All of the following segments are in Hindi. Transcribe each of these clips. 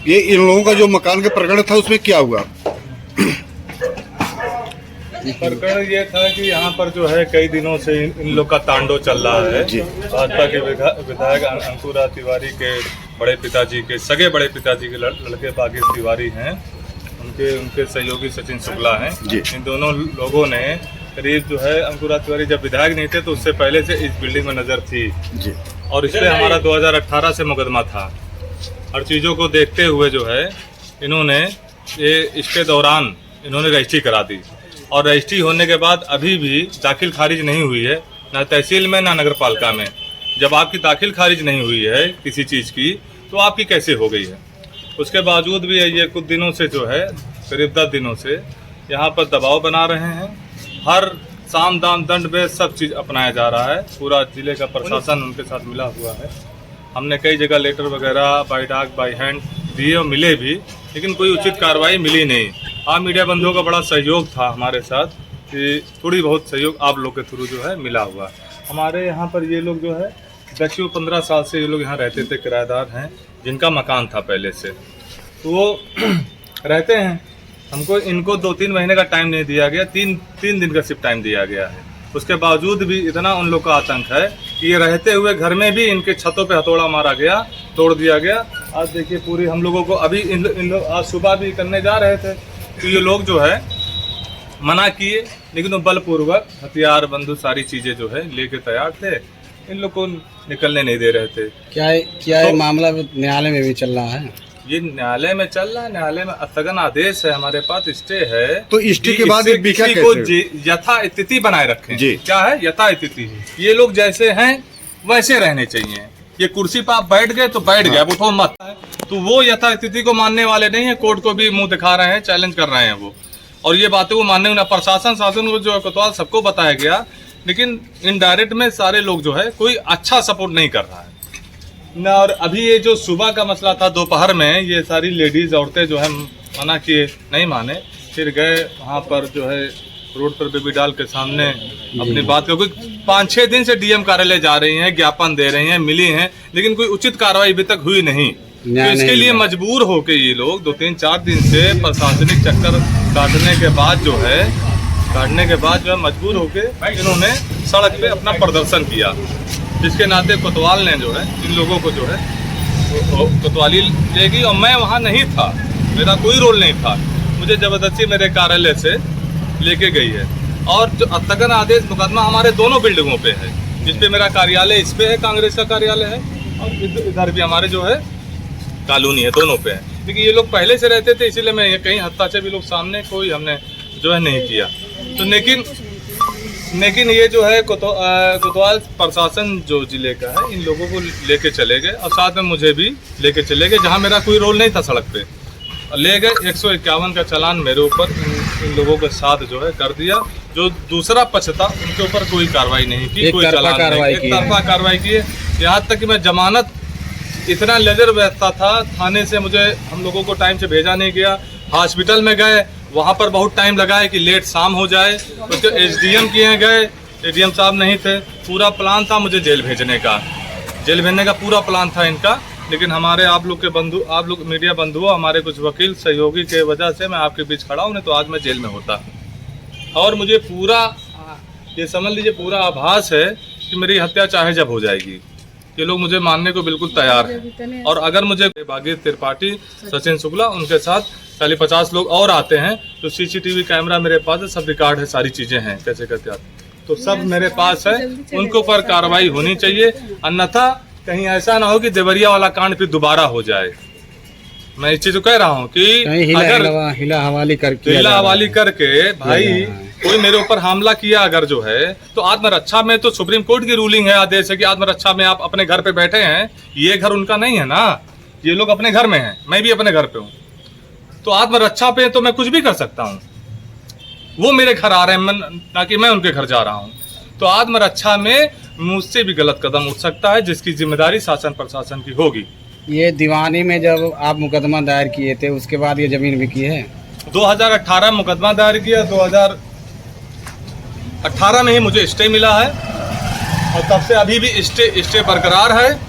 ये इन लोगों का जो मकान का प्रकरण था उसमें क्या हुआ? प्रकरण ये था कि यहाँ पर जो है कई दिनों से इन लोग का तांडव चल रहा है। भाजपा के विधायक अंकुरा तिवारी के बड़े पिताजी के सगे बड़े पिताजी के लड़के बागेश तिवारी हैं, उनके सहयोगी सचिन शुक्ला हैं। इन दोनों लोगों ने करीब जो है अंकुरा तिवारी जब विधायक नहीं थे तो उससे पहले से इस बिल्डिंग में नजर थी और इस पर हमारा 2018 से मुकदमा था। हर चीज़ों को देखते हुए जो है इन्होंने इसके दौरान इन्होंने रजिस्ट्री करा दी और रजिस्ट्री होने के बाद अभी भी दाखिल खारिज नहीं हुई है, ना तहसील में ना नगर पालिका में। जब आपकी दाखिल खारिज नहीं हुई है किसी चीज़ की तो आपकी कैसे हो गई है? उसके बावजूद भी ये कुछ दिनों से जो है करीब 10 दिनों से यहाँ पर दबाव बना रहे हैं। हर साम दाम दंड में सब चीज़ अपनाया जा रहा है। पूरा जिले का प्रशासन उनके साथ मिला हुआ है। हमने कई जगह लेटर वगैरह बाई डाक बाई हैंड दिए और मिले भी, लेकिन कोई उचित कार्रवाई मिली नहीं। आप मीडिया बंधुओं का बड़ा सहयोग था हमारे साथ कि थोड़ी बहुत सहयोग आप लोग के थ्रू जो है मिला हुआ है। हमारे यहाँ पर ये लोग जो है 10-15 साल से ये लोग यहाँ रहते थे, किराएदार हैं जिनका मकान था पहले से, तो वो रहते हैं। हमको इनको 2-3 महीने का टाइम नहीं दिया गया, तीन दिन का सिर्फ टाइम दिया गया है। उसके बावजूद भी इतना उन लोग का आतंक है कि ये रहते हुए घर में भी इनके छतों पे हथौड़ा मारा गया, तोड़ दिया गया। आज देखिए पूरी हम लोगों को अभी इन लोग आज सुबह भी करने जा रहे थे तो ये लोग जो है मना किए, लेकिन वो बलपूर्वक हथियार बंदूक सारी चीज़ें जो है लेके तैयार थे, इन लोग को निकलने नहीं दे रहे थे। क्या ये मामला न्यायालय में भी चल रहा है? ये न्यायालय में चल रहा है। न्यायालय में स्थगन आदेश है, हमारे पास स्टे है। तो स्टे के बाद किसी को यथा स्थिति बनाए रखें। क्या है यथा स्थिति? ये लोग जैसे हैं वैसे रहने चाहिए। ये कुर्सी पर आप बैठ गए तो बैठ गए, अब उठो मत। तो वो यथा स्थिति को मानने वाले नहीं है। कोर्ट को भी मुंह दिखा रहे हैं, चैलेंज कर रहे हैं वो, और ये बातें वो मानने ना। प्रशासन शासन को जो कोतवाल सबको बताया गया, लेकिन इनडायरेक्ट में सारे लोग जो है कोई अच्छा सपोर्ट नहीं कर रहा है ना। और अभी ये जो सुबह का मसला था दोपहर में, ये सारी लेडीज औरतें जो है मना किए, नहीं माने, फिर गए वहाँ पर जो है रोड पर बेबी डाल के सामने अपनी बात को। 5-6 दिन से डीएम कार्यालय जा रही हैं, ज्ञापन दे रही हैं, मिली हैं, लेकिन कोई उचित कार्रवाई अभी तक हुई नहीं। तो इसके लिए मजबूर होके ये लोग 2-3-4 दिन से प्रशासनिक चक्कर काटने के बाद जो है मजबूर होके इन्होंने सड़क पे अपना प्रदर्शन किया, जिसके नाते कोतवाल ने जो है इन लोगों को जो है कोतवाली लेगी। और मैं वहाँ नहीं था, मेरा कोई रोल नहीं था, मुझे जबरदस्ती मेरे कार्यालय से लेके गई है। और जो स्थगन आदेश मुकदमा हमारे दोनों बिल्डिंगों पे है, जिसपे मेरा कार्यालय इस पे है, कांग्रेस का कार्यालय है, और इधर भी हमारे जो है कॉलोनी है, दोनों पे है। क्योंकि ये लोग पहले से रहते थे, इसीलिए मैं कहीं हत्याचे भी लोग सामने कोई हमने जो है नहीं किया। तो लेकिन ये जो है कोतवाल प्रशासन जो जिले का है, इन लोगों को लेके चले गए और साथ में मुझे भी लेके चले गए, जहाँ मेरा कोई रोल नहीं था। सड़क पे ले गए, 151 का चालान मेरे ऊपर इन लोगों के साथ जो है कर दिया। जो दूसरा पक्ष था उनके ऊपर कोई कार्रवाई नहीं की, कोई चालान नहीं, एक तरफा कार्रवाई की है। यहाँ तक कि मैं जमानत इतना लेजर बैठता था, थाने से मुझे हम लोगों को टाइम से भेजा नहीं गया। हॉस्पिटल में गए, वहाँ पर बहुत टाइम लगा है कि लेट शाम हो जाए। उसके एसडीएम के यहाँ गए, एडीएम साहब नहीं थे। पूरा प्लान था मुझे जेल भेजने का पूरा प्लान था इनका। लेकिन हमारे आप लोग मीडिया बंधु, हमारे कुछ वकील सहयोगी के वजह से मैं आपके बीच खड़ा हूँ, नहीं तो आज मैं जेल में होता। और मुझे पूरा ये समझ लीजिए पूरा आभास है कि मेरी हत्या चाहे जब हो जाएगी। ये लोग मुझे मानने को बिल्कुल तैयार है। और अगर मुझे बागेश त्रिपाठी, सचिन शुक्ला, उनके साथ 40-50 लोग और आते हैं तो सीसीटीवी कैमरा मेरे पास है, सब रिकॉर्ड है, सारी चीजें हैं, कैसे करते आते तो सब मेरे पास है। उनके ऊपर कार्रवाई होनी चाहिए, अन्यथा कहीं ऐसा ना हो कि देवरिया वाला कांड फिर दोबारा हो जाए। मैं इस चीज को कह रहा हूँ कि अगर हिला हवाली करके भाई कोई मेरे ऊपर हमला किया अगर जो है, तो आत्मरक्षा में तो सुप्रीम कोर्ट की रूलिंग है, आदेश है कि आत्मरक्षा में आप अपने घर पे बैठे हैं। ये घर उनका नहीं है ना, ये लोग अपने घर में हैं, मैं भी अपने घर पे हूँ। तो आत्मरक्षा पे तो मैं कुछ भी कर सकता हूँ। वो मेरे घर आ रहे हैं, ना कि मैं उनके घर जा रहा हूँ। तो आत्मरक्षा में मुझसे भी गलत कदम उठ सकता है, जिसकी जिम्मेदारी शासन प्रशासन की होगी। ये दीवानी में जब आप मुकदमा दायर किए थे, उसके बाद ये जमीन बिकी है? 2018 मुकदमा दायर किया, 2018 में ही मुझे स्टे मिला है, और तब से अभी भी स्टे बरकरार है।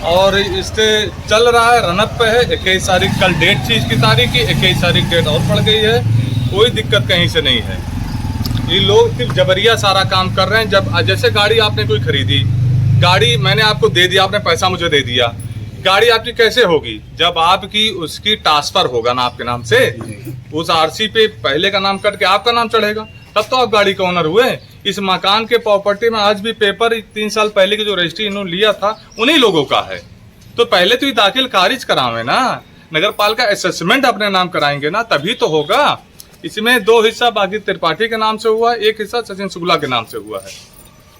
और इससे चल रहा है, रनअप पे है। 21 तारीख कल डेट थी इसकी तारीख की, 21 तारीख डेट और बढ़ गई है। कोई दिक्कत कहीं से नहीं है। ये लोग सिर्फ जबरिया सारा काम कर रहे हैं। जब जैसे गाड़ी आपने कोई खरीदी, गाड़ी मैंने आपको दे दिया, आपने पैसा मुझे दे दिया, गाड़ी आपकी कैसे होगी? जब आपकी उसकी ट्रांसफर होगा ना आपके नाम से, उस आरसी पे पहले का नाम कट के आपका नाम चढ़ेगा, तब तो आप गाड़ी का ओनर हुए। इस मकान के प्रॉपर्टी में आज भी पेपर 3 साल पहले की जो रजिस्ट्री इन्होंने लिया था उन्हीं लोगों का है। तो पहले तो ये दाखिल खारिज करावे ना, नगर पालिका असेसमेंट अपने नाम कराएंगे ना, तभी तो होगा। इसमें 2 हिस्सा बाकी त्रिपाठी के नाम से हुआ, 1 हिस्सा सचिन शुक्ला के नाम से हुआ है।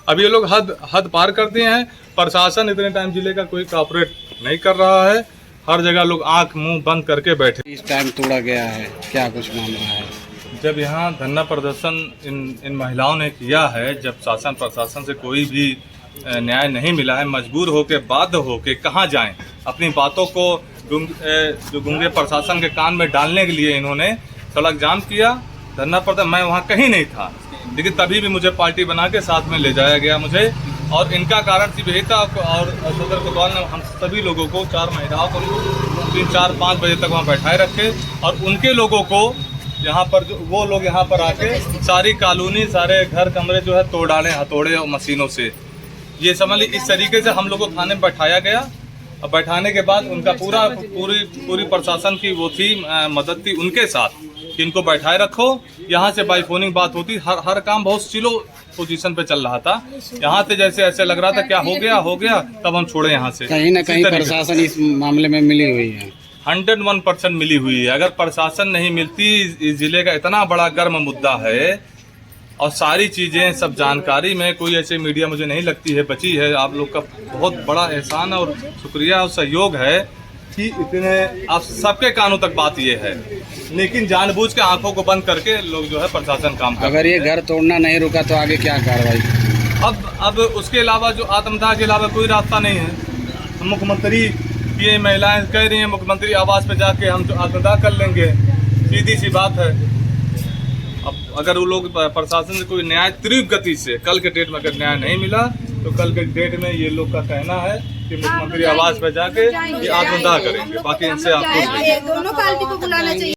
अब ये लोग हद पार कर दिए हैं। प्रशासन इतने टाइम जिले का कोई कॉपरेट नहीं कर रहा है। हर जगह लोग आंख मुंह बंद करके बैठे। इस टाइम तोड़ा गया है, क्या कुछ मामला है? जब यहाँ धरना प्रदर्शन इन महिलाओं ने किया है, जब शासन प्रशासन से कोई भी न्याय नहीं मिला है, मजबूर होके बाध्य होके कहाँ जाएं? अपनी बातों को जो गूंगे प्रशासन के कान में डालने के लिए इन्होंने सड़क जाम किया, धरना प्रदर्शन। मैं वहाँ कहीं नहीं था, लेकिन तभी भी मुझे पार्टी बना के साथ में ले जाया गया मुझे, और इनका कारण सिर्फ यही था। और सदर कोतवाल ने हम सभी लोगों को, 4 महिलाओं को 3, 4, 5 बजे तक वहाँ बैठाए रखे, और उनके लोगों को यहाँ पर वो लोग यहाँ पर आके सारी कॉलोनी, सारे घर कमरे जो है तोड़ डाले हथौड़े और मशीनों से। ये समझ ली, इस तरीके से हम लोग को थाने में बैठाया गया। और बैठाने के बाद उनका पूरी प्रशासन की वो थी, मदद थी उनके साथ कि इनको बैठाए रखो। यहाँ से बाई फोनिंग बात होती, हर काम बहुत स्लो पोजीशन पे चल रहा था। यहाँ से जैसे ऐसे लग रहा था क्या हो गया, तब हम छोड़े यहाँ से। कहीं ना कहीं प्रशासन इस मामले में मिली हुई है, 101% मिली हुई है। अगर प्रशासन नहीं मिलती, इस जिले का इतना बड़ा गर्म मुद्दा है और सारी चीज़ें सब जानकारी में कोई ऐसे मीडिया मुझे नहीं लगती है बची है। आप लोग का बहुत बड़ा एहसान और शुक्रिया और सहयोग है कि इतने आप सबके कानों तक बात ये है, लेकिन जानबूझ के आंखों को बंद करके लोग जो है प्रशासन काम कर। अगर ये घर तोड़ना नहीं रुका तो आगे क्या कार्रवाई? अब उसके अलावा जो आत्मदाह के अलावा कोई रास्ता नहीं है। मुख्यमंत्री, ये महिलाएं कह रही हैं मुख्यमंत्री आवास पे जाके हम तो आत्मदाह कर लेंगे, सीधी सी बात है। अब अगर वो लोग प्रशासन से कोई न्याय तीव्र गति से, कल के डेट में अगर न्याय नहीं मिला तो कल के डेट में ये लोग का कहना है कि मुख्यमंत्री आवास पे जाके ये आत्मदाह करेंगे। बाकी इनसे आपको दोनों पार्टी को बुलाना चाहिए।